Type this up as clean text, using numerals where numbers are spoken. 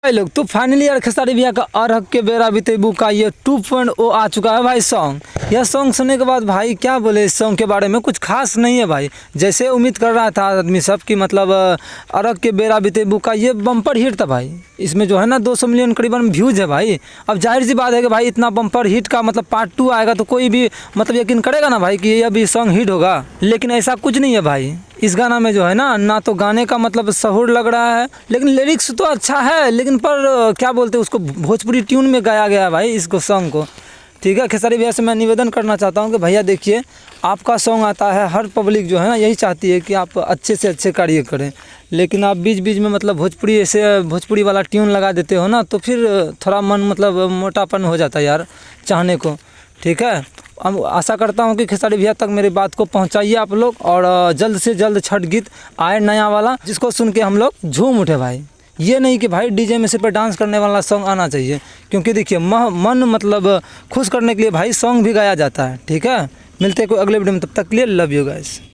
भाई लोग तो फाइनली यार खेसारी भैया का अरहक के बेरा बीतेबू का ये 2.0 आ चुका है भाई सॉन्ग। यह सॉन्ग सुनने के बाद भाई क्या बोले, इस सॉन्ग के बारे में कुछ खास नहीं है भाई। जैसे उम्मीद कर रहा था आदमी सब कि मतलब अरहक के बेरा बीतेबू का ये बम्पर हिट था भाई। इसमें जो है ना 200 मिलियन करीबन व्यूज़ है भाई। अब जाहिर सी बात है कि भाई इतना बम्पर हिट का मतलब पार्ट 2 आएगा तो कोई भी मतलब यकीन करेगा ना भाई कि ये अभी सॉन्ग हिट होगा। लेकिन ऐसा कुछ नहीं है भाई। इस गाना में जो है ना तो गाने का मतलब सहूर लग रहा है, लेकिन लिरिक्स तो अच्छा है, लेकिन पर क्या बोलते हैं उसको भोजपुरी ट्यून में गाया गया है भाई इसको सॉन्ग को। ठीक है, खेसारी भैया से मैं निवेदन करना चाहता हूँ कि भैया देखिए, आपका सॉन्ग आता है, हर पब्लिक जो है ना यही चाहती है कि आप अच्छे से अच्छे कार्य करें, लेकिन आप बीच बीच में मतलब भोजपुरी वाला ट्यून लगा देते हो ना, तो फिर थोड़ा मन मतलब मोटापन हो जाता है यार चाहने को। ठीक है, अब आशा करता हूँ कि खेसारी भैया तक मेरी बात को पहुँचाइए आप लोग, और जल्द से जल्द छठ गीत आए नया वाला, जिसको सुन के हम लोग झूम उठे भाई। ये नहीं कि भाई डीजे में सिर्फ डांस करने वाला सॉन्ग आना चाहिए, क्योंकि देखिए मन मतलब खुश करने के लिए भाई सॉन्ग भी गाया जाता है। ठीक है, मिलते हैं कोई अगले वीडियो में, तब तक के लिए लव यू गाइस।